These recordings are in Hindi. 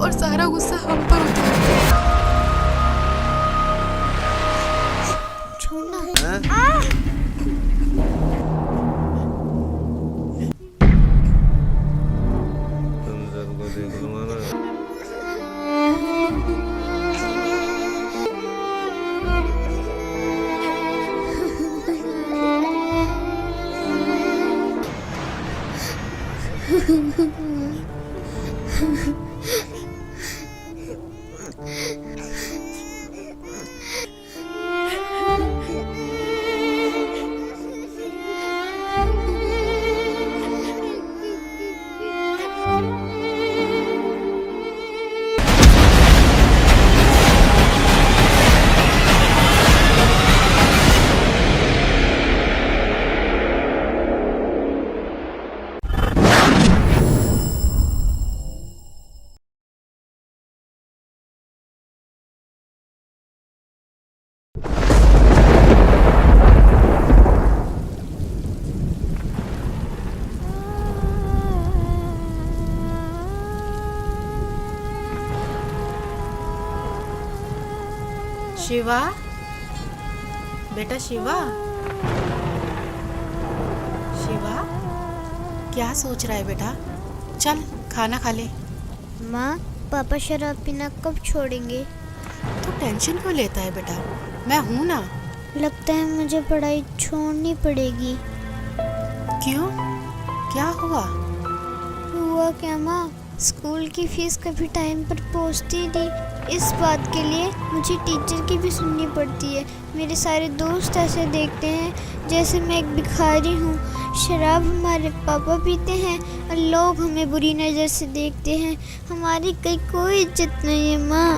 और सारा गुस्सा हम पर उतार दिया। तुम सबको देख लूंगा मैं। शिवा, बेटा शिवा, शिवा क्या सोच रहा है बेटा? चल खाना खा ले। माँ, पापा शराब पीना कब छोड़ेंगे? तू टेंशन क्यों लेता है बेटा, मैं हूँ ना। लगता है मुझे पढ़ाई छोड़नी पड़ेगी। क्यों, क्या हुआ? हुआ क्या माँ, स्कूल की फीस कभी टाइम पर पहुँचती नहीं। इस बात के लिए मुझे टीचर की भी सुननी पड़ती है। मेरे सारे दोस्त ऐसे देखते हैं जैसे मैं एक भिखारी हूँ। शराब हमारे पापा पीते हैं और लोग हमें बुरी नज़र से देखते हैं। हमारी कहीं कोई इज्जत नहीं है माँ।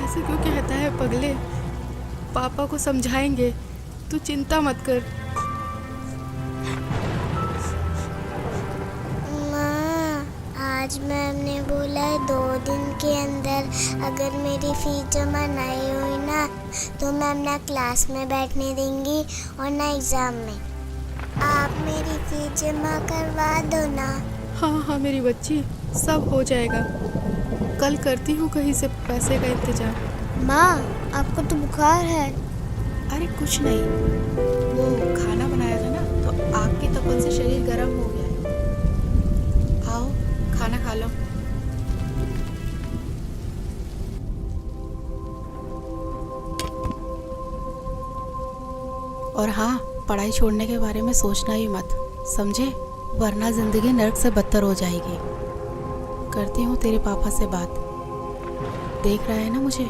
ऐसे क्यों कहता है पगले? पापा को समझाएंगे, तू चिंता मत कर। आज मैम ने बोला है 2 दिन के अंदर अगर मेरी फीस जमा नहीं हुई ना तो मैम ना क्लास में बैठने देंगी और ना एग्ज़ाम में। आप मेरी फीस जमा करवा दो ना। हाँ हाँ मेरी बच्ची, सब हो जाएगा। कल करती हूँ कहीं से पैसे का इंतजाम। माँ, आपको तो बुखार है। अरे कुछ नहीं, वो खाना बनाया था ना तो आग की तपन से शरीर गर्म हो गया है। आओ खाना खा लो। और हाँ, पढ़ाई छोड़ने के बारे में सोचना ही मत, समझे? वरना जिंदगी नर्क से बदतर हो जाएगी। करती हूँ तेरे पापा से बात। देख रहा है ना मुझे?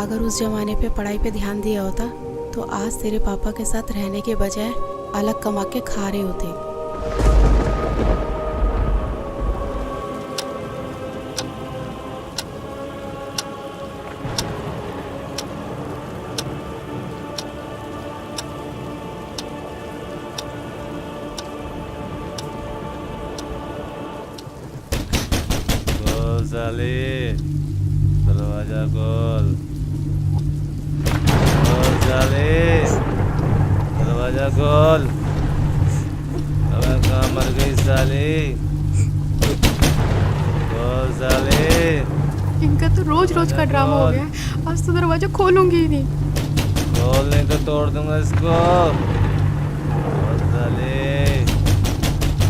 अगर उस जमाने पे पढ़ाई पे ध्यान दिया होता तो आज तेरे पापा के साथ रहने के बजाय अलग कमा के खा रहे होते। साले, दरवाजा खोल। साले, दरवाजा खोल। अबे कहाँ मर गई साली? खोल साले। इनका तो रोज रोज का ड्रामा हो गया। आज तो दरवाजा खोलूंगी ही नहीं। खोल नहीं तो तोड़ दूंगा इसको। खोल साले,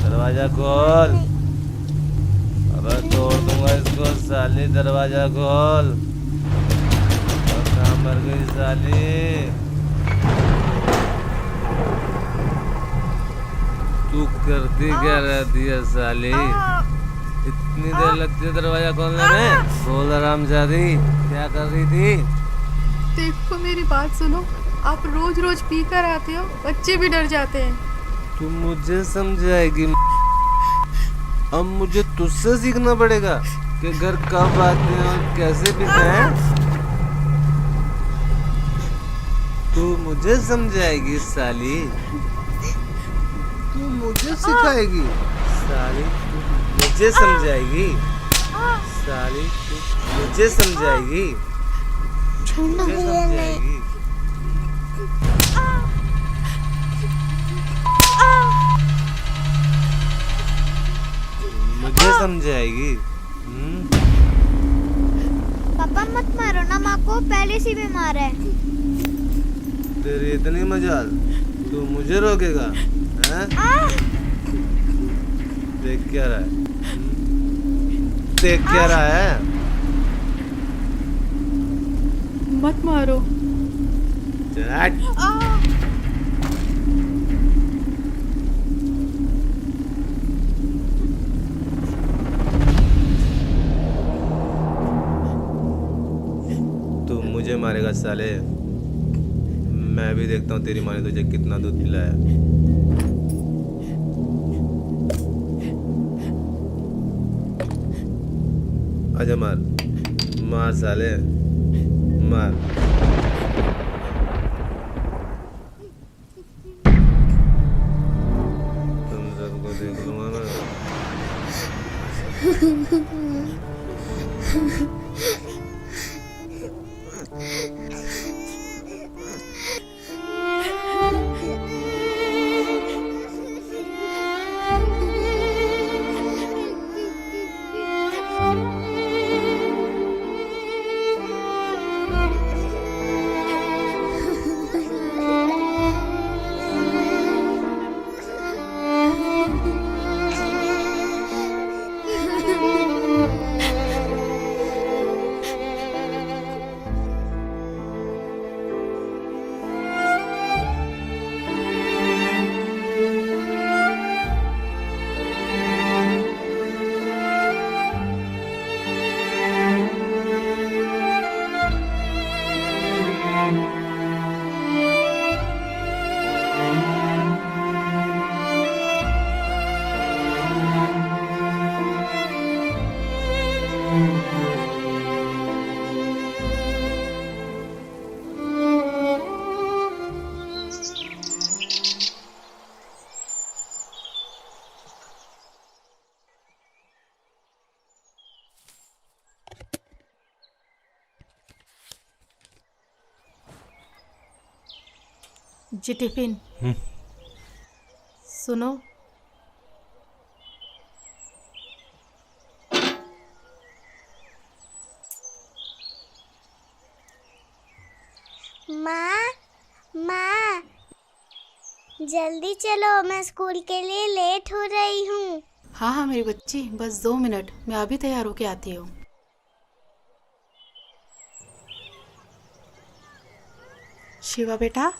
दरवाजा खोल। तोड़ दूंगा इसको साली, दरवाजा खोल। और कहाँ मर गई साली? तू करती क्या रहती है साली? इतनी देर लगती है दरवाजा खोलने में? बोल हरामजादी, क्या कर रही थी? देखो मेरी बात सुनो, आप रोज रोज पी कर आते हो, बच्चे भी डर जाते हैं। तू मुझे समझाएगी? अब मुझे तुझसे सीखना पड़ेगा कि घर कब आते हैं और कैसे पीते हैं। तू मुझे समझाएगी साली? तू मुझे सिखाएगी साली? तू मुझे समझाएगी साली? तू मुझे समझाएगी? मुझे समझाएगी? मुझे समझाएगी? पापा मत मारो ना, माँ को पहले से बीमार है। तेरी इतनी मजाल, तू मुझे रोकेगा? हैं? देख क्या रहा है? देख क्या रहा है? मत मारो। चल। तू मुझे मारेगा साले? मैं भी देखता हूँ तेरी माँ ने तुझे कितना दूध पिलाया। आजा मार, मार साले, मार। तुम सबको देख लूंगा मैं। जी टिफिन। सुनो, माँ, माँ, जल्दी चलो, मैं स्कूल के लिए लेट हो रही हूँ। हाँ हाँ मेरी बच्ची, बस 2 मिनट, मैं अभी तैयार होके आती हूँ। शिवा बेटा,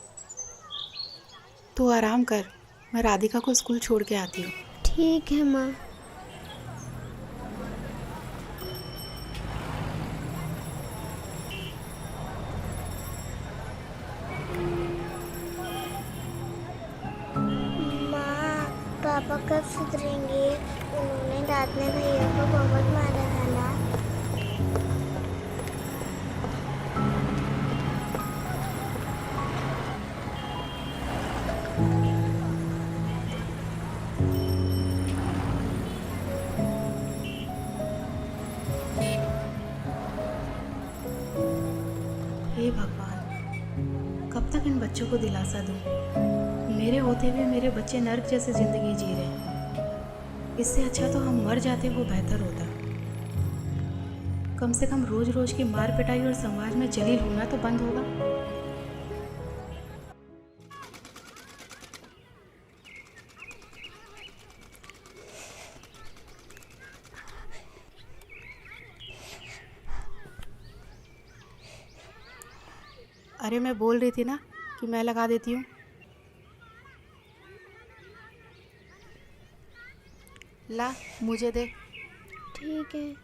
तू आराम कर, मैं राधिका को स्कूल छोड़ के आती हूँ। ठीक है माँ। माँ, पापा कब सुधरेंगे? उन्होंने रात में भैया को बहुत मारा था ना। हे भगवान, कब तक इन बच्चों को दिलासा दूं? मेरे होते हुए मेरे बच्चे नर्क जैसी जिंदगी जी रहे हैं। इससे अच्छा तो हम मर जाते, वो बेहतर होता। कम से कम रोज रोज की मार पिटाई और समाज में जलील होना तो बंद होगा। अरे मैं बोल रही थी ना कि मैं लगा देती हूँ। ला, मुझे दे। ठीक है।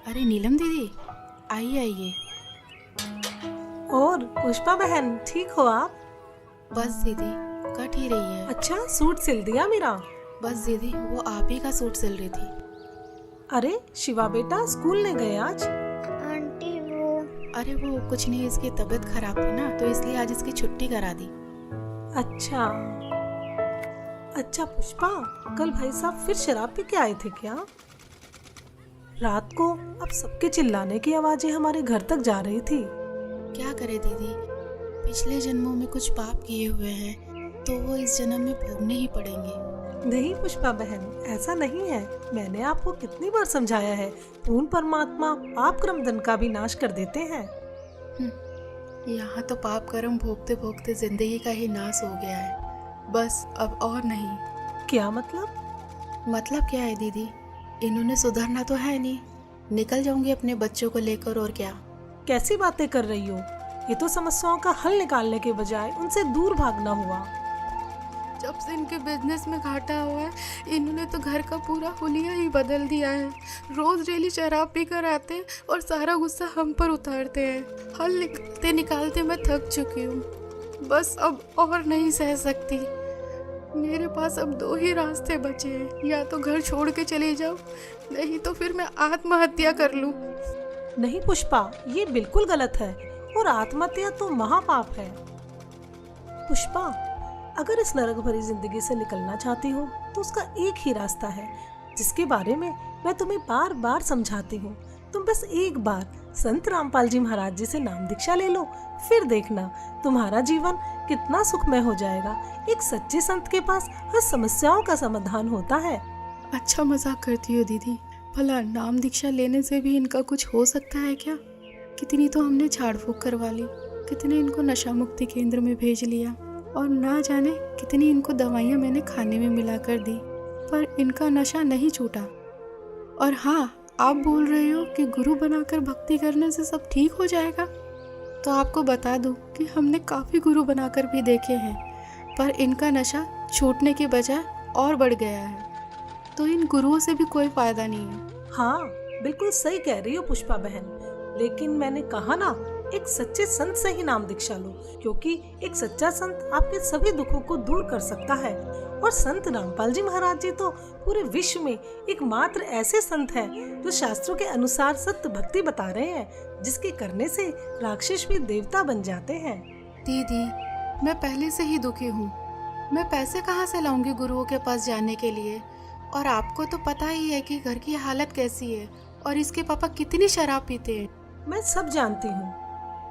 अरे नीलम दीदी, आइए आइए। और पुष्पा बहन, ठीक हो आप? बस दीदी, कट ही रही है। अच्छा, सूट सिल दिया मेरा? बस दीदी, वो आप ही का सूट सिल रही थी। अरे शिवा बेटा, स्कूल नहीं गए आज? आंटी अरे वो कुछ नहीं, इसकी तबीयत खराब थी ना, तो इसलिए आज इसकी छुट्टी करा दी। अच्छा अच्छा पुष्पा, कल भाई साहब फिर शराब पी के आए थे क्या? रात को अब सबके चिल्लाने की आवाजें हमारे घर तक जा रही थी। क्या करे दीदी, पिछले जन्मों में कुछ पाप किए हुए हैं तो वो इस जन्म में भोगने ही पड़ेंगे। नहीं पुष्पा बहन, ऐसा नहीं है। मैंने आपको कितनी बार समझाया है, पूर्ण परमात्मा पाप कर्म दंड का भी नाश कर देते हैं। यहाँ तो पाप कर्म भोगते भोगते जिंदगी का ही नाश हो गया है, बस अब और नहीं। क्या मतलब? मतलब क्या है दीदी, इन्होंने सुधरना तो है नहीं, निकल जाऊंगी अपने बच्चों को लेकर और क्या। कैसी बातें कर रही हो? ये तो समस्याओं का हल निकालने के बजाय उनसे दूर भागना हुआ। जब से इनके बिजनेस में घाटा हुआ है, इन्होंने तो घर का पूरा हुलिया ही बदल दिया है। रोज डेली शराब पी कर आते हैं और सारा गुस्सा हम पर उतारते हैं। हल निकालते निकालते मैं थक चुकी हूँ, बस अब और नहीं सह सकती। मेरे पास अब 2 ही रास्ते बचे हैं, या तो घर छोड़ के चले जाओ, नहीं तो फिर मैं आत्महत्या कर लूँ। नहीं पुष्पा, ये बिल्कुल गलत है और आत्महत्या तो महापाप है। पुष्पा, अगर इस नरक भरी जिंदगी से निकलना चाहती हो तो उसका एक ही रास्ता है, जिसके बारे में मैं तुम्हें बार बार समझाती हूँ। तुम बस एक बार संत रामपाल जी महाराज जी से नाम दीक्षा ले लो, फिर देखना तुम्हारा जीवन कितना सुखमय हो जाएगा। एक सच्चे संत के पास हर समस्याओं का समाधान होता है। अच्छा मजाक करती हो दीदी, भला नाम दीक्षा लेने से भी इनका कुछ हो सकता है क्या? कितनी तो हमने झाड़ फूक करवा ली, कितने इनको नशा मुक्ति केंद्र में भेज लिया, और ना जाने कितनी इनको दवाइयाँ मैंने खाने में मिला कर दी, पर इनका नशा नहीं छूटा। और हाँ, आप बोल रहे हो कि गुरु बनाकर भक्ति करने से सब ठीक हो जाएगा, तो आपको बता दूं कि हमने काफ़ी गुरु बनाकर भी देखे हैं, पर इनका नशा छूटने के बजाय और बढ़ गया है। तो इन गुरुओं से भी कोई फायदा नहीं है। हाँ, बिल्कुल सही कह रही हो पुष्पा बहन, लेकिन मैंने कहा ना, एक सच्चे संत से ही नाम दीक्षा लो, क्योंकि एक सच्चा संत आपके सभी दुखों को दूर कर सकता है। और संत रामपाल जी महाराज जी तो पूरे विश्व में एकमात्र ऐसे संत हैं जो शास्त्रों के अनुसार सत्य भक्ति बता रहे हैं, जिसके करने से राक्षस भी देवता बन जाते हैं। दीदी, मैं पहले से ही दुखी हूँ, मैं पैसे कहाँ से लाऊंगी गुरुओं के पास जाने के लिए? और आपको तो पता ही है कि घर की हालत कैसी है, और इसके पापा कितनी शराब पीते हैं। मैं सब जानती हूँ,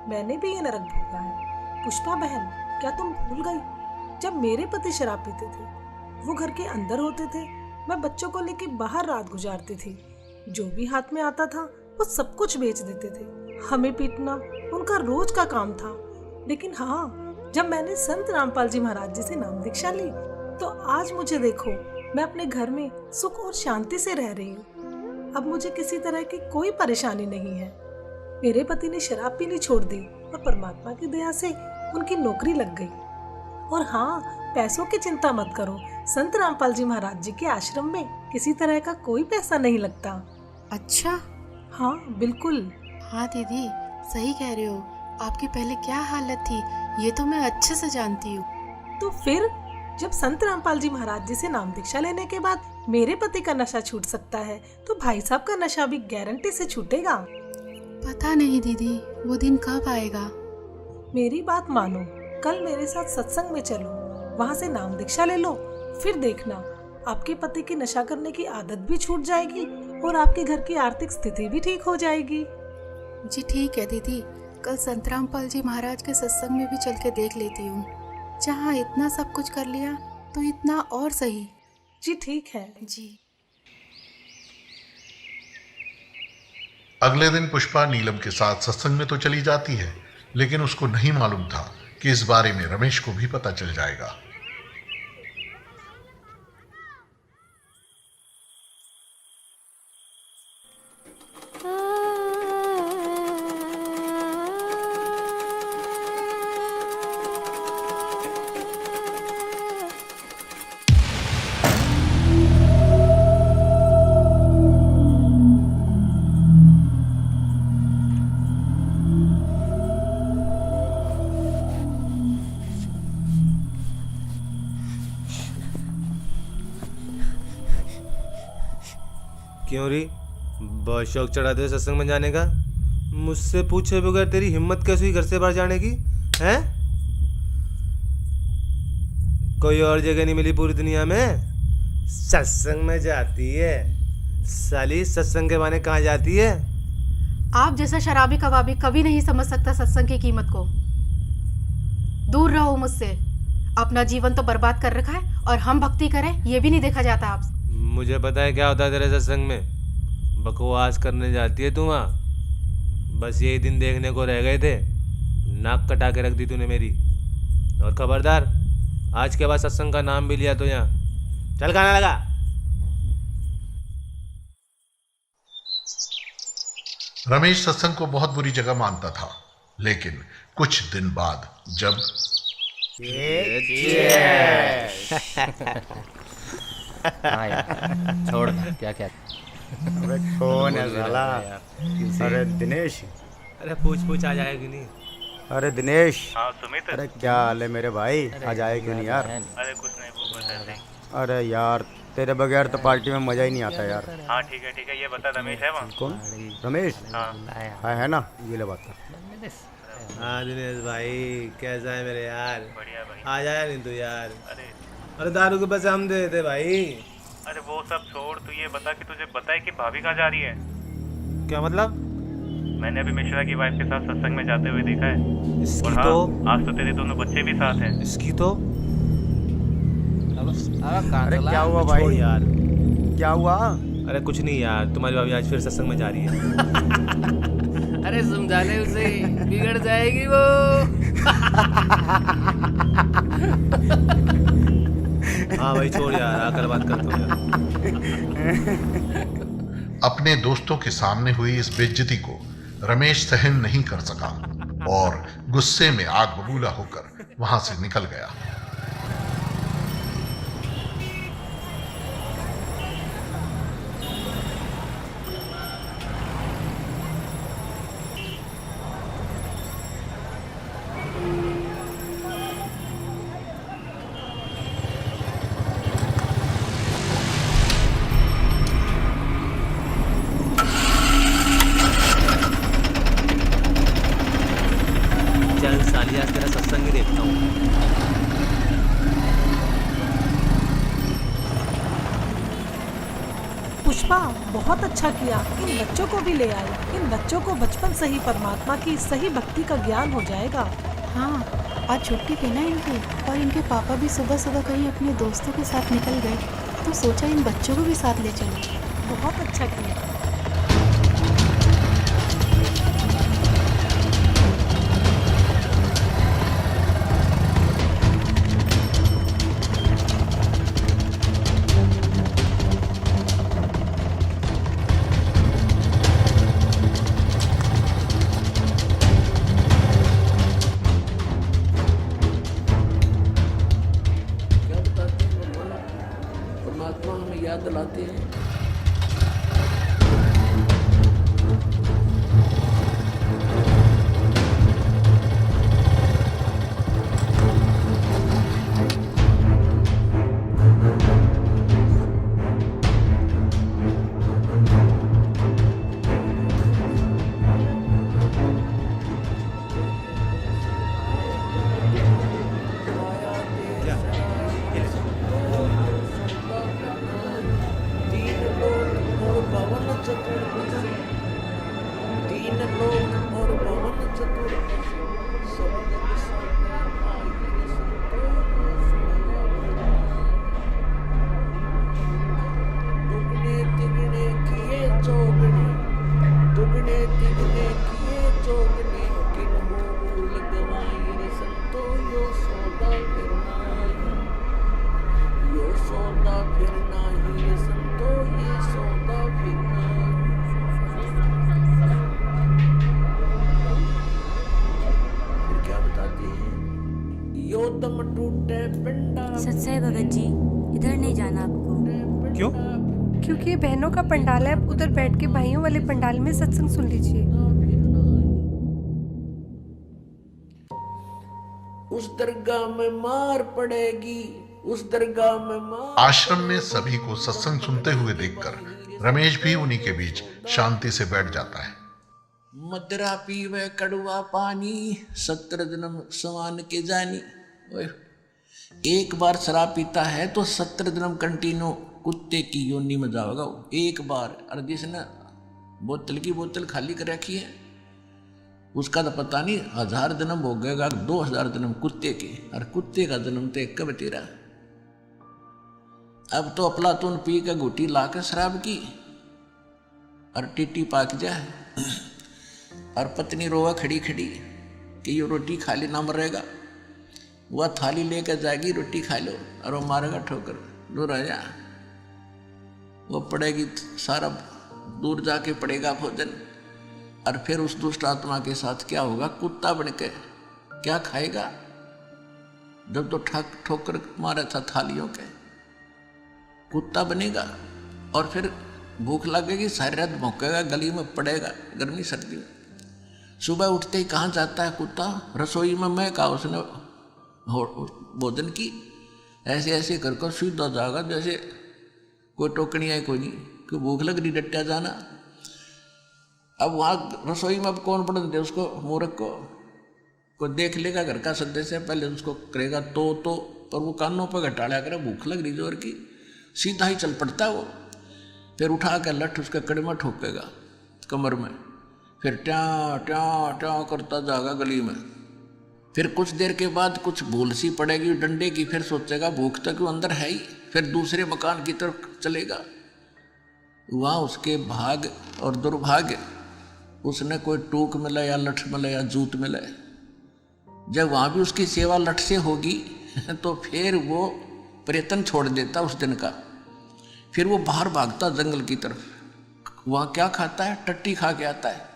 मैंने भी ये नरक भोगा है। पुष्पा बहन, क्या तुम भूल गई जब मेरे पति शराब पीते थे? वो घर के अंदर होते थे, मैं बच्चों को लेके बाहर रात गुजारती थी। जो भी हाथ में आता था वो सब कुछ बेच देते थे। हमें पीटना उनका रोज का काम था। लेकिन हाँ, जब मैंने संत रामपाल जी महाराज जी से नाम दीक्षा ली, तो आज मुझे देखो, मैं अपने घर में सुख और शांति से रह रही हूँ। अब मुझे किसी तरह की कोई परेशानी नहीं है। मेरे पति ने शराब पीनी छोड़ दी और परमात्मा की दया से उनकी नौकरी लग गई। और हाँ, पैसों की चिंता मत करो, संत रामपाल जी महाराज जी के आश्रम में किसी तरह का कोई पैसा नहीं लगता। अच्छा? हाँ बिल्कुल। हाँ दीदी, सही कह रहे हो। आपकी पहले क्या हालत थी ये तो मैं अच्छे से जानती हूँ। तो फिर जब संत रामपाल जी महाराज जी से नाम दीक्षा लेने के बाद मेरे पति का नशा छूट सकता है, तो भाई साहब का नशा भी गारंटी से छूटेगा। पता नहीं दीदी, वो दिन कब आएगा। मेरी बात मानो, कल मेरे साथ सत्संग में चलो, वहाँ से नाम दीक्षा ले लो, फिर देखना आपके पति की नशा करने की आदत भी छूट जाएगी और आपके घर की आर्थिक स्थिति भी ठीक हो जाएगी। जी ठीक है दीदी, कल संत रामपाल जी महाराज के सत्संग में भी चल के देख लेती हूँ। जहाँ इतना सब कुछ कर लिया तो इतना और सही। जी ठीक है जी। अगले दिन पुष्पा नीलम के साथ सत्संग में तो चली जाती है, लेकिन उसको नहीं मालूम था कि इस बारे में रमेश को भी पता चल जाएगा। क्यों री, बहुत शौक चढ़ाते हो सत्संग में जाने का? मुझसे पूछे बगैर तेरी हिम्मत कैसे हुई घर से बाहर जाने की? हैं? कोई और जगह नहीं मिली पूरी दुनिया में? सत्संग में जाती है, साली सत्संग के बहाने कहाँ जाती है? आप जैसा शराबी कबाबी कभी नहीं समझ सकता सत्संग की कीमत को। दूर रहो मुझसे। अपना जीवन तो बर्बाद कर रखा है और हम भक्ति करें ये भी नहीं देखा जाता आप। मुझे पता है क्या होता है तेरे सत्संग में। बकवास करने जाती है तू वहाँ। बस यही दिन देखने को रह गए थे, नाक कटा के रख दी तूने मेरी। और खबरदार, आज के बाद सत्संग का नाम भी लिया तो यहाँ चल गाना लगा। रमेश सत्संग को बहुत बुरी जगह मानता था, लेकिन कुछ दिन बाद जब हाँ यार, छोड़ क्या क्या। अरे कौन है साला? अरे दिनेश। अरे पूछ आ जाएगी नहीं। अरे दिनेश। हाँ सुमित। अरे क्या हाल है मेरे भाई? आ जाए क्यों नहीं यार? अरे कुछ नहीं, वो बस ऐसे ही। अरे यार तेरे बगैर तो पार्टी में मजा ही नहीं आता यार। हाँ ठीक है, ये बता रमेश है वहाँ? कौन? रमेश? हाँ है ना, ये ले बात। हाँ दिनेश भाई, कैसा है मेरे यार? बढ़िया भाई। आ जाया नहीं तू यार? अरे दारू के पैसे हम दे देते भाई। अरे वो सब छोड़, तू ये बता कि तुझे पता है कि भाभी कहाँ जा रही है? क्या मतलब? मैंने अभी मिश्रा की वाइफ के साथ सत्संग में जाते हुए देखा है। इसकी और हाँ, तो आज तो तेरे दोनों बच्चे भी साथ हैं। इसकी तो अरे क्या हुआ छोड़ भाई? यार। क्या हुआ? अरे कुछ नहीं यार, तुम्हारी भाभी आज फिर सत्संग में जा रही है। अरे समझा ले उसे, बिगड़ जाएगी वो। हाँ भाई छोड़ यार, आकर बात करते हो यार। अपने दोस्तों के सामने हुई इस बेइज्जती को रमेश सहन नहीं कर सका और गुस्से में आग बबूला होकर वहां से निकल गया। चल साली, आज तेरा सत्संग ही देखता हूँ। पुष्पा, बहुत अच्छा किया। इन बच्चों को भी ले आई। इन बच्चों को बचपन से ही परमात्मा की सही भक्ति का ज्ञान हो जाएगा। हाँ, आज छुट्टी थी ना इनकी, और इनके पापा भी सुबह सुबह कहीं अपने दोस्तों के साथ निकल गए, तो सोचा इन बच्चों को भी साथ ले चलो। बहुत अच्छा किया। परमात्मा हमें याद दिलाते हैं। तीन लोक और पवन चतुर्भुज स्वर्ग दुगने तिगने किए चौगने, दुगने तिगने किए चौगने, किन हो मूल गवाई रे संतो यो सौदा फिर नाही, यो सौदा फिर नाही रे संतो ये सौदा फिर नाही। फिर क्या बताते हैं? यो दम टूटे पिंडा। सत्साई भगत जी, इधर नहीं जाना आपको। क्यों? क्योंकि ये बहनों का पंडाल है, आप उधर बैठ के भाइयों वाले पंडाल में सत्संग सुन लीजिए। उस दरगाह में मार पड़ेगी, उस दरगाह में मार। आश्रम में सभी को सत्संग सुनते हुए देखकर रमेश भी उन्हीं के बीच शांति से बैठ जाता है। मदरा पीवे कड़वा पानी, 17 जन्म समान के जानी। ओए, एक बार शराब पीता है तो 17 जन्म कंटिन्यू कुत्ते की योनि में जाओगा एक बार। और जिसने बोतल की बोतल खाली कर रखी है उसका तो पता नहीं 1000 जन्म हो गएगा, 2000 जन्म कुत्ते के, और कुत्ते का जन्म तो एक कब तेरा। अब तो अफलातून पी के घुटी ला के शराब की और टिट्टी पाक जाए, और पत्नी रोवा खड़ी खड़ी कि ये रोटी खा ले ना मरेगा। वह थाली लेकर जाएगी, रोटी खा लो, और वो मारेगा ठोकर, दूर आ जा। वो पड़ेगी सारा दूर जाके पड़ेगा भोजन, और फिर उस दुष्ट आत्मा के साथ क्या होगा, कुत्ता बन के क्या खाएगा। जब तो ठोकर मारा था थालियों के, कुत्ता बनेगा, और फिर भूख लगेगी, सारी रात भौंकेगा, गली में पड़ेगा गर्मी सर्दी में। सुबह उठते ही कहाँ जाता है कुत्ता, रसोई में। मैं कहा उसने भोजन की, ऐसे ऐसे कर सीधा जाएगा जैसे कोई टोकनी है कोई नहीं, कि भूख लग रही डट्टा जाना। अब वहाँ रसोई में अब कौन पढ़ दे उसको, मूर्ख को। कोई देख लेगा घर का सदस्य, पहले उसको करेगा तो, पर वो कानों पर घटाड़ा करे, भूख लग रही जोर की, सीधा ही चल पड़ता है वो। फिर उठा कर लठ उसके कड़े में ठोकेगा कमर में, फिर ट्या ट्या ट्या करता जाएगा गली में। फिर कुछ देर के बाद कुछ भूल सी पड़ेगी डंडे की, फिर सोचेगा भूख तो क्यों अंदर है ही, फिर दूसरे मकान की तरफ चलेगा। वहाँ उसके भाग और दुर्भाग्य, उसने कोई टूक मिला या लठ मिला या जूत मिला। जब वहाँ भी उसकी सेवा लठ से होगी तो फिर वो प्रयत्न छोड़ देता उस दिन का। फिर वो बाहर भागता जंगल की तरफ। वहाँ क्या खाता है, टट्टी खा के आता है,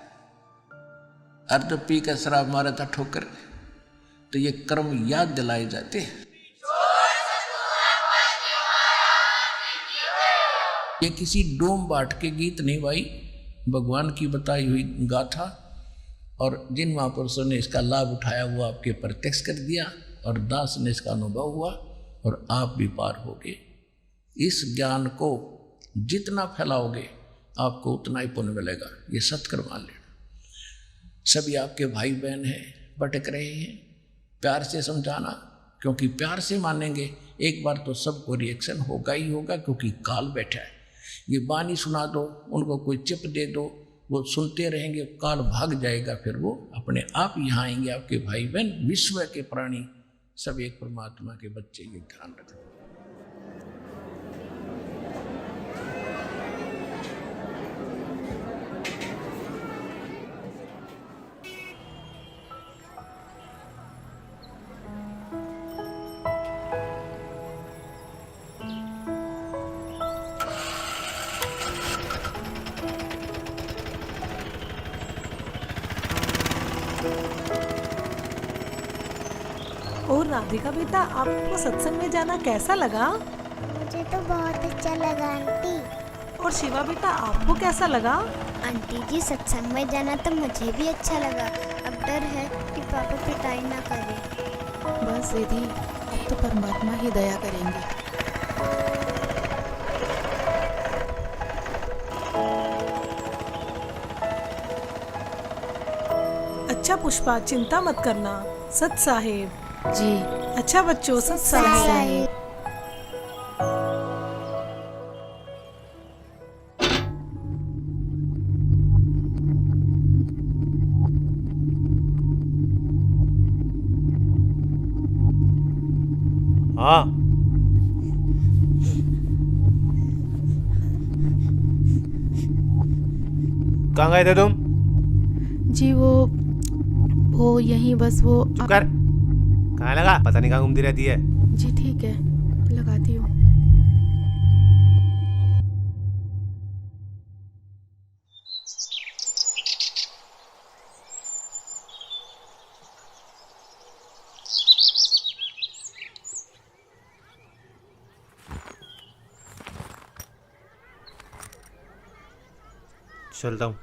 और जब पी कर शराब मारा था ठोकर। तो ये कर्म याद दिलाए जाते हैं। ये किसी डोम बाट के गीत नहीं भाई, भगवान की बताई हुई गाथा, और जिन महापुरुषों ने इसका लाभ उठाया वो आपके प्रत्यक्ष कर दिया, और दास ने इसका अनुभव हुआ, और आप भी पार होगे। इस ज्ञान को जितना फैलाओगे आपको उतना ही पुण्य मिलेगा, ये सत्कर्म मान लेना। सभी आपके भाई बहन हैं, भटक रहे हैं, प्यार से समझाना, क्योंकि प्यार से मानेंगे एक बार तो सबको रिएक्शन होगा ही होगा, क्योंकि काल बैठा है। ये बानी सुना दो, उनको कोई चिप दे दो, वो सुनते रहेंगे, काल भाग जाएगा, फिर वो अपने आप यहाँ आएंगे। आपके भाई बहन विश्व के प्राणी सब एक परमात्मा के बच्चे, ये ध्यान रखना। और राधिका बेटा, आपको सत्संग में जाना कैसा लगा? मुझे तो बहुत अच्छा लगा आंटी। और शिवा बेटा, आपको कैसा लगा? आंटी जी, सत्संग में जाना तो मुझे भी अच्छा लगा। अब डर है कि पापा पिटाई ना करे। बस दीदी, अब तो परमात्मा ही दया करेंगे। अच्छा पुष्पा, चिंता मत करना, सत साहेब जी। अच्छा बच्चों, सत साहेब। हाँ, कहाँ गए थे तुम? जी वो यहीं बस वो चुप कर। कहाँ लगा? पता नहीं कहाँ घूमती रहती है। जी ठीक है, लगाती हूँ। चलता हूँ।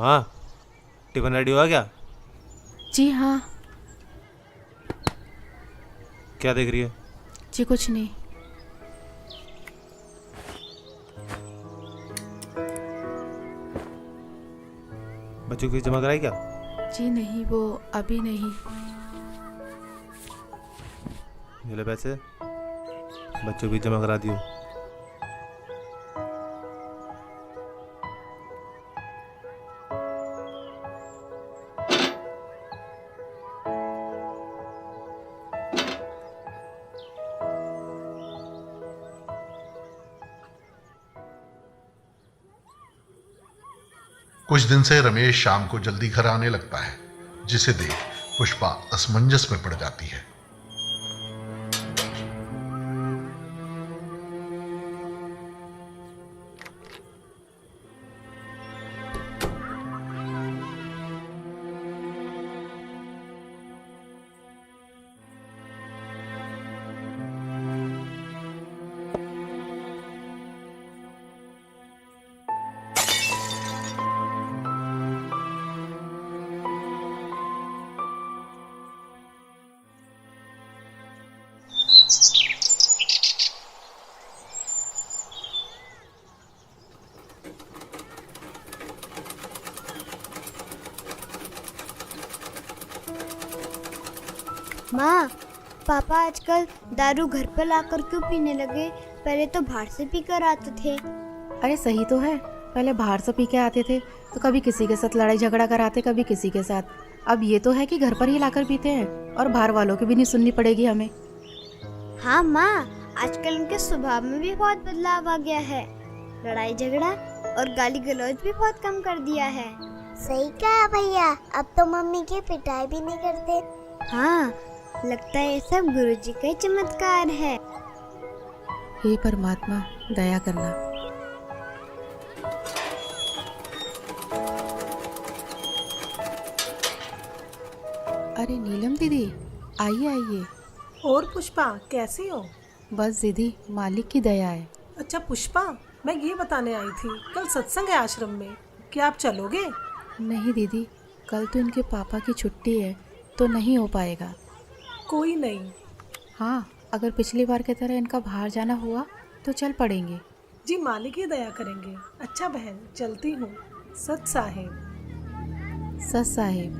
हाँ, टिफिन रेडी हुआ क्या? जी हाँ। क्या देख रही है? जी कुछ नहीं। बच्चों की जमा कराई क्या? जी नहीं, वो अभी नहीं। ये ले पैसे, बच्चों की जमा करा दियो। कुछ दिन से रमेश शाम को जल्दी घर आने लगता है, जिसे देख पुष्पा असमंजस में पड़ जाती है। माँ, पापा आजकल दारू घर पर लाकर क्यों पीने लगे? पहले तो बाहर से पी कर आते थे। अरे सही तो है, पहले बाहर से पी के आते थे तो कभी किसी के साथ लड़ाई झगड़ा कराते, कभी किसी के साथ। अब ये तो है कि घर पर ही लाकर पीते हैं और बाहर वालों की भी नहीं सुननी पड़ेगी हमें। हाँ माँ, आजकल उनके स्वभाव में भी बहुत बदलाव आ गया है। लड़ाई झगड़ा और गाली गलौज भी बहुत कम कर दिया है। सही कहा भैया, अब तो मम्मी की पिटाई भी नहीं करते। हाँ, लगता है ये सब गुरुजी का ही चमत्कार है। हे परमात्मा, दया करना। अरे नीलम दीदी, आइए आइए। और पुष्पा, कैसी हो? बस दीदी, मालिक की दया है। अच्छा पुष्पा, मैं ये बताने आई थी, कल सत्संग है आश्रम में, क्या आप चलोगे? नहीं दीदी, कल तो इनके पापा की छुट्टी है तो नहीं हो पाएगा। कोई नहीं। हाँ, अगर पिछली बार की तरह इनका बाहर जाना हुआ तो चल पड़ेंगे। जी मालिक ही दया करेंगे। अच्छा बहन, चलती हूँ। सत साहेब। सत साहेब।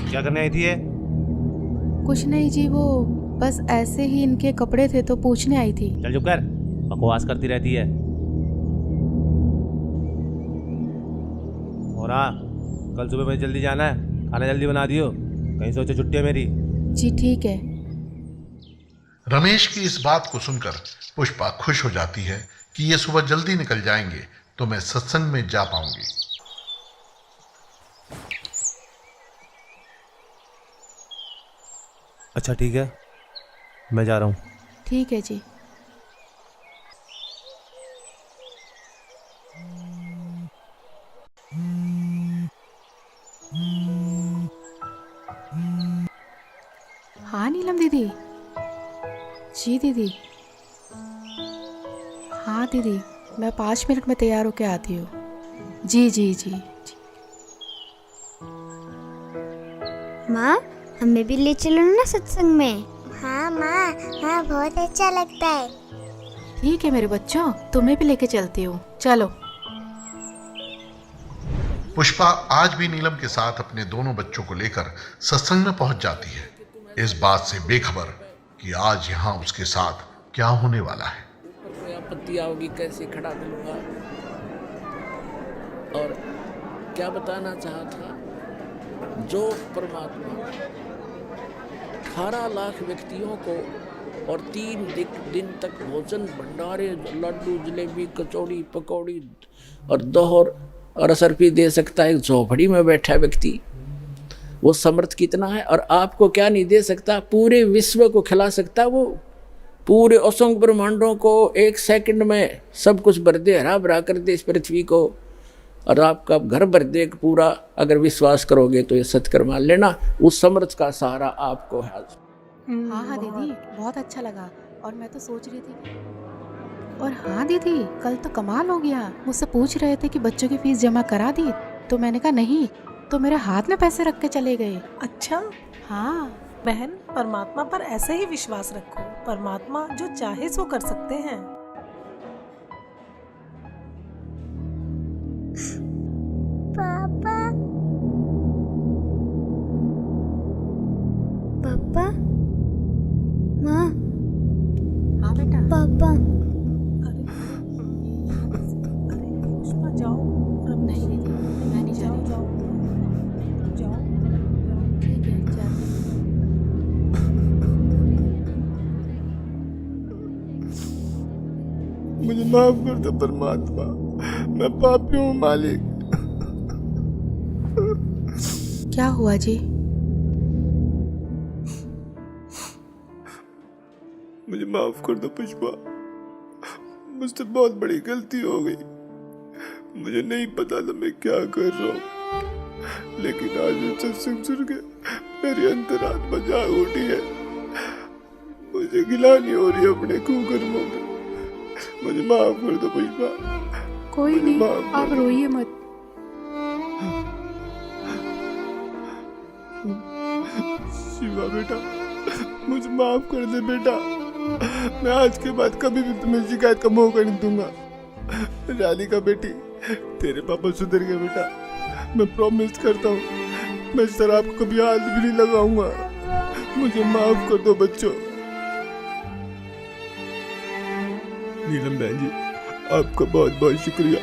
क्या करने आई थी ये? कुछ नहीं जी, वो बस ऐसे ही इनके कपड़े थे तो पूछने आई थी। चल चुप कर, बकवास करती रहती है। और हाँ, कल सुबह मुझे जल्दी जाना है, खाना जल्दी बना दियो, कहीं सोचो छुट्टी है मेरी। जी ठीक है। रमेश की इस बात को सुनकर पुष्पा खुश हो जाती है कि ये सुबह जल्दी निकल जाएंगे तो मैं सत्संग में जा पाऊंगी। अच्छा ठीक है, मैं जा रहा हूँ। ठीक है जी। हाँ नीलम दीदी। जी दीदी। हाँ दीदी, मैं 5 मिनट में तैयार होके आती हूँ। जी जी जी। माँ, हमें भी ले चलो ना सत्संग में। हाँ माँ, हाँ बहुत अच्छा लगता है। ठीक है मेरे बच्चों, तुम्हें भी लेके चलती हूँ, चलो। पुष्पा आज भी नीलम के साथ अपने दोनों बच्चों को लेकर सत्संग में पहुंच जाती है, इस बात से बेखबर कि आज यहाँ उसके साथ क्या होने वाला है। कोई आपत्ति आओगी कैसे खड़ा करूँगा। और क्या बताना चाहा था, जो परमात्मा 18 लाख व्यक्तियों को और 3 दिन तक भोजन भंडारे, लड्डू, जलेबी, कचौड़ी, पकौड़ी और दोहर और असरफी दे सकता है, एक झोपड़ी में बैठा व्यक्ति, वो समर्थ कितना है। और आपको क्या नहीं दे सकता, पूरे विश्व को खिला सकता। वो पूरे असंख्य ब्रह्मांडों को 1 सेकंड में सब कुछ भर दे, हरा भरा कर दे इस पृथ्वी को, और आपका घर भर दे पूरा। अगर विश्वास करोगे तो ये सत्कर मान लेना, उस समर्थ का सहारा आपको है। हाँ हाँ दीदी, बहुत अच्छा लगा। और मैं तो सोच रही थी और हाँ दीदी, कल तो कमाल हो गया। मुझसे पूछ रहे थे कि बच्चों की फीस जमा करा दी, तो मैंने कहा नहीं, तो मेरे हाथ में पैसे रख के चले गए। अच्छा हाँ बहन, परमात्मा पर ऐसे ही विश्वास रखो। परमात्मा जो चाहे सो कर सकते हैं। पापा पापा, माँ, हाँ बेटा। पापा, अरे पुष्पा जाओ। नहीं दीदी, मैं नहीं जा रही। जाओ। ठीक है, जाती हूँ। मुझे माफ कर दो परमात्मा, मैं पापी हूँ मालिक। क्या हुआ जी? मुझे माफ कर दो पुष्पा, मुझसे बहुत बड़ी गलती हो गई। मुझे नहीं पता था मैं क्या कर रहा हूँ, लेकिन आज ये सत्संग सुन के मेरी अंतरात्मा जाग उठी है। मुझे गिलानी हो रही है अपने कुकर्मों में। मुझे माफ कर दो पुष्पा। कोई नहीं, आप रोइए मत। शिवा बेटा, मुझे माफ कर दे बेटा। मैं आज के बाद कभी भी तुम्हें शिकायत का मौका नहीं दूंगा। राधिका बेटी, तेरे पापा सुधर गए बेटा। मैं प्रॉमिस करता हूँ मैं शराब को कभी हाथ भी नहीं लगाऊंगा। मुझे माफ कर दो बच्चों। नीलम बहन जी, आपका बहुत बहुत शुक्रिया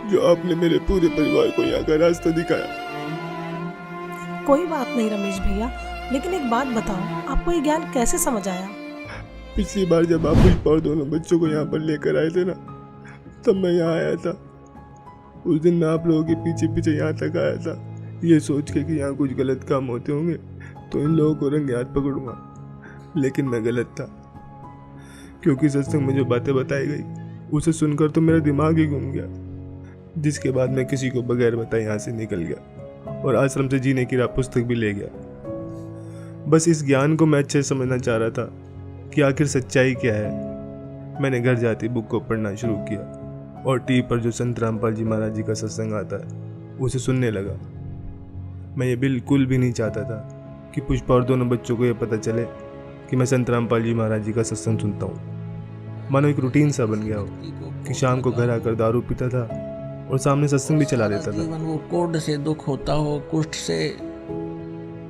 जो आपने मेरे पूरे परिवार को यहाँ का रास्ता दिखाया। कोई बात नहीं रमेश भैया, लेकिन एक बात बताओ, आपको ये ज्ञान कैसे समझ आया? पिछली बार जब आप पुष्पा और दोनों बच्चों को यहाँ पर लेकर आए थे ना, तब मैं यहाँ आया था। उस दिन मैं आप लोगों के पीछे पीछे यहाँ तक आया था, ये सोच के कि यहाँ कुछ गलत काम होते होंगे तो इन लोगों को रंगे हाथ पकड़ूंगा। लेकिन मैं गलत था, क्योंकि सत्संग में जो बातें बताई गई उसे सुनकर तो मेरा दिमाग ही घूम गया, जिसके बाद मैं किसी को बगैर बताए यहाँ से निकल गया और आश्रम से जीने की राह पुस्तक भी ले गया। बस इस ज्ञान को मैं अच्छे से समझना चाह रहा था कि आखिर सच्चाई क्या है। मैंने घर जाती बुक को पढ़ना शुरू किया और टीवी पर जो संत रामपाल जी महाराज जी का सत्संग आता है उसे सुनने लगा। मैं ये बिल्कुल भी नहीं चाहता था कि पुष्पा और दोनों बच्चों को ये पता चले कि मैं संत रामपाल जी महाराज जी का सत्संग सुनता हूँ। मानो एक रूटीन सा बन गया हो कि शाम को घर आकर दारू पीता था और सामने सत्संग भी चला देता था। वो कोढ़ से दुख होता हो, कुष्ठ से,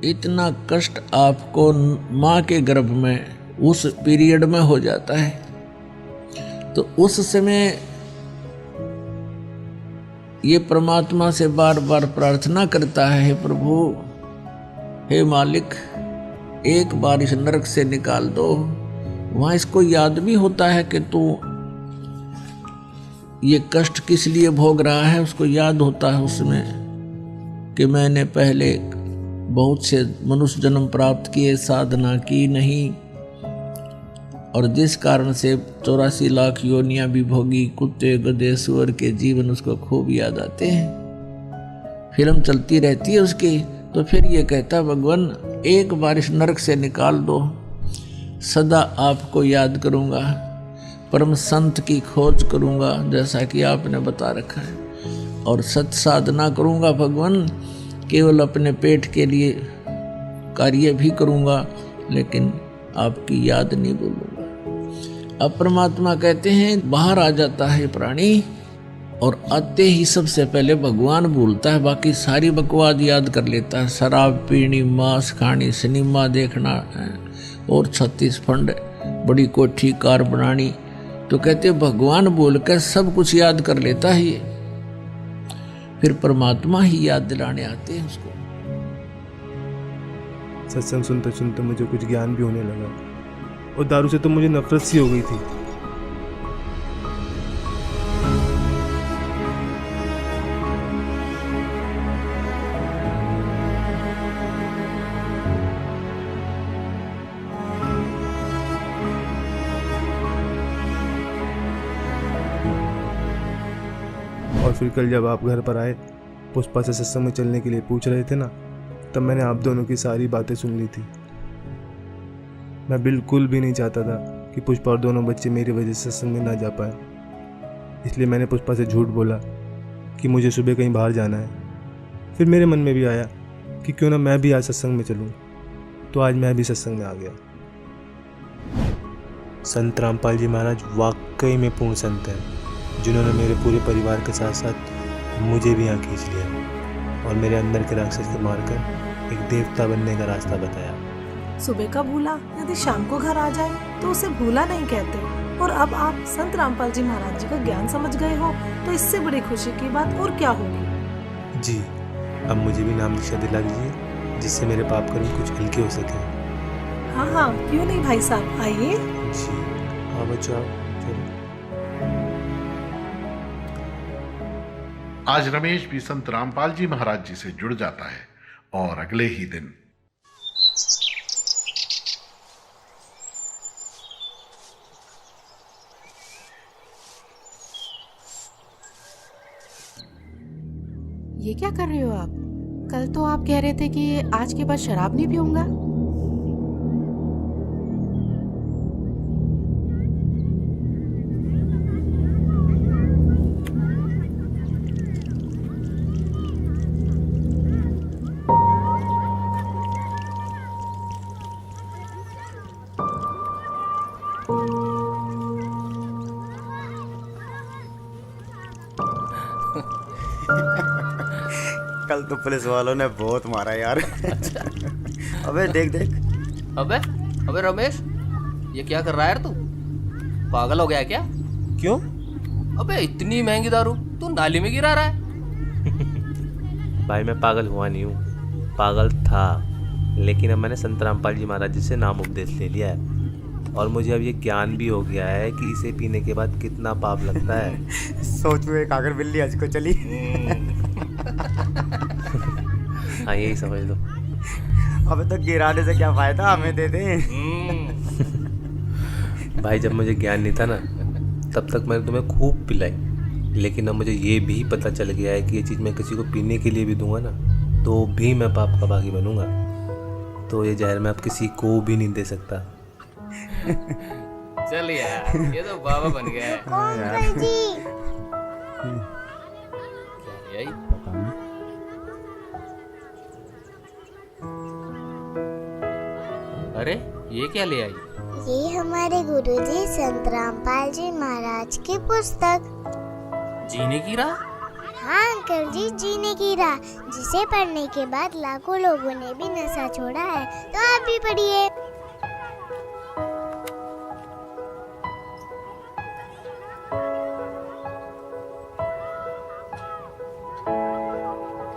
इतना कष्ट आपको माँ के गर्भ में उस पीरियड में हो जाता है, तो उस समय ये परमात्मा से बार बार प्रार्थना करता है, हे प्रभु, हे मालिक, एक बार इस नरक से निकाल दो। वहाँ इसको याद भी होता है कि तू ये कष्ट किस लिए भोग रहा है। उसको याद होता है उसमें कि मैंने पहले बहुत से मनुष्य जन्म प्राप्त किए, साधना की नहीं, और जिस कारण से 84 लाख योनियां भी भोगी, कुत्ते गधे सुअर के जीवन उसको खूब याद आते हैं। फिल्म चलती रहती है उसकी। तो फिर ये कहता, भगवान एक बार इस नरक से निकाल दो, सदा आपको याद करूँगा, परम संत की खोज करूँगा जैसा कि आपने बता रखा है, और सत साधना करूँगा भगवान, केवल अपने पेट के लिए कार्य भी करूँगा, लेकिन आपकी याद नहीं भूलूंगा। अब परमात्मा कहते हैं बाहर आ जाता है प्राणी, और आते ही सबसे पहले भगवान भूलता है, बाकी सारी बकवाद याद कर लेता है। शराब पीनी, मांस खानी, सिनेमा देखना और 36 फंड, बड़ी कोठी कार बनानी, तो कहते भगवान बोल कर सब कुछ याद कर लेता है ये। फिर परमात्मा ही याद दिलाने आते हैं उसको। सत्संग सुनते सुनते मुझे कुछ ज्ञान भी होने लगा, और दारू से तो मुझे नफरत सी हो गई थी। और फिर कल जब आप घर पर आए, पुष्पा से सत्संग में चलने के लिए पूछ रहे थे ना, तब मैंने आप दोनों की सारी बातें सुन ली थी। मैं बिल्कुल भी नहीं चाहता था कि पुष्पा और दोनों बच्चे मेरी वजह से सत्संग में ना जा पाए, इसलिए मैंने पुष्पा से झूठ बोला कि मुझे सुबह कहीं बाहर जाना है। फिर मेरे मन में भी आया कि क्यों ना मैं भी आज सत्संग में चलूं, तो आज मैं भी सत्संग में आ गया। संत रामपाल जी महाराज वाकई में पूर्ण संत हैं, जिन्होंने मेरे पूरे परिवार के साथ साथ मुझे भी यहाँ खींच लिया और मेरे अंदर के राक्षस को मारकर एक देवता बनने का रास्ता बताया। सुबह का भूला यदि शाम को घर आ जाए तो उसे भूला नहीं कहते। और अब आप संत रामपाल जी महाराज जी का ज्ञान समझ गए हो तो इससे बड़ी खुशी की बात और क्या होगी। जी, अब मुझे भी नाम दीक्षा दिला दीजिए, जिससे मेरे पाप कर्म कुछ हल्के हो सके। हाँ हाँ, क्यों नहीं भाई साहब, आइए। जी हाँ बच्चों, आप चलो। आज रमेश भी संत रामपाल जी महाराज जी से जुड़ जाता है और अगले ही दिन ये क्या कर रहे हो आप? कल तो आप कह रहे थे कि आज के बाद शराब नहीं पीऊंगा। कल तो पुलिस वालों ने बहुत मारा यार। अबे देख देख। अबे रमेश, ये क्या कर रहा है यार तू? पागल हो गया क्या? क्यों? अबे इतनी महंगी दारू तू नाली में गिरा रहा है। भाई मैं पागल हुआ नहीं हूँ, पागल था, लेकिन अब मैंने संत रामपाल जी महाराज जी से नाम उपदेश ले लिया है और मुझे अब ये ज्ञान भी हो गया है कि इसे पीने के बाद कितना पाप लगता है। सोच में एक आकर बिल्ली आज को चली। हाँ यही समझ लो। अबे तो गिराने से क्या फायदा, हमें दे दे। भाई जब मुझे ज्ञान नहीं था ना, तब तक मैंने तुम्हें खूब पिलाई, लेकिन अब मुझे ये भी पता चल गया है कि ये चीज़ मैं किसी को पीने के लिए भी दूंगा ना तो भी मैं पाप का भागी बनूंगा। तो ये जहर मैं अब किसी को भी नहीं दे सकता। चल यार, ये तो बाबा बन गया है। अंकल जी, यही अरे ये क्या ले आई? ये हमारे गुरुजी संत रामपाल जी महाराज की पुस्तक। जीने की राह? हाँ अंकल जी, जीने की राह, जिसे पढ़ने के बाद लाखों लोगों ने भी नशा छोड़ा है। तो आप भी पढ़िए।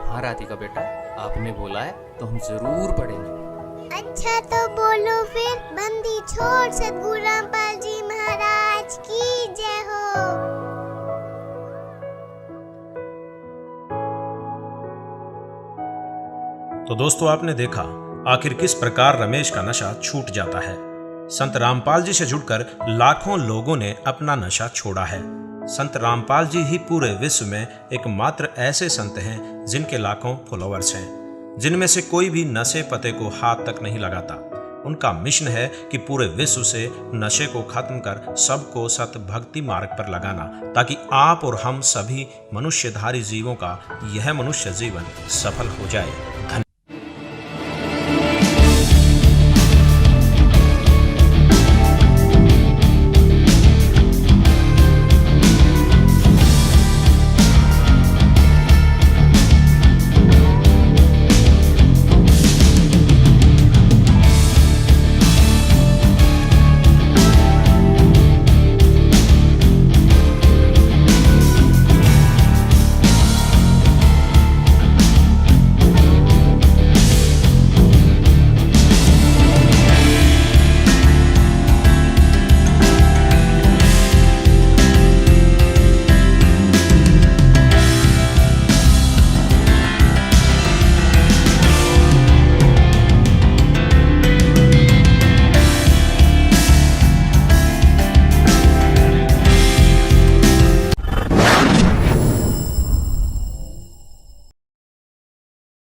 हाँ राधिका बेटा, आपने बोला है तो हम जरूर पढ़ेंगे। अच्छा तो बोलो फिर। बंदी छोड़ सद्गुरु रामपाल जी महाराज की जय हो। तो दोस्तों आपने देखा आखिर किस प्रकार रमेश का नशा छूट जाता है। संत रामपाल जी से जुड़कर लाखों लोगों ने अपना नशा छोड़ा है। संत रामपाल जी ही पूरे विश्व में एकमात्र ऐसे संत हैं जिनके लाखों फॉलोअर्स हैं, जिनमें से कोई भी नशे पते को हाथ तक नहीं लगाता। उनका मिशन है कि पूरे विश्व से नशे को खत्म कर सबको सत भक्ति मार्ग पर लगाना, ताकि आप और हम सभी मनुष्यधारी जीवों का यह मनुष्य जीवन सफल हो जाए।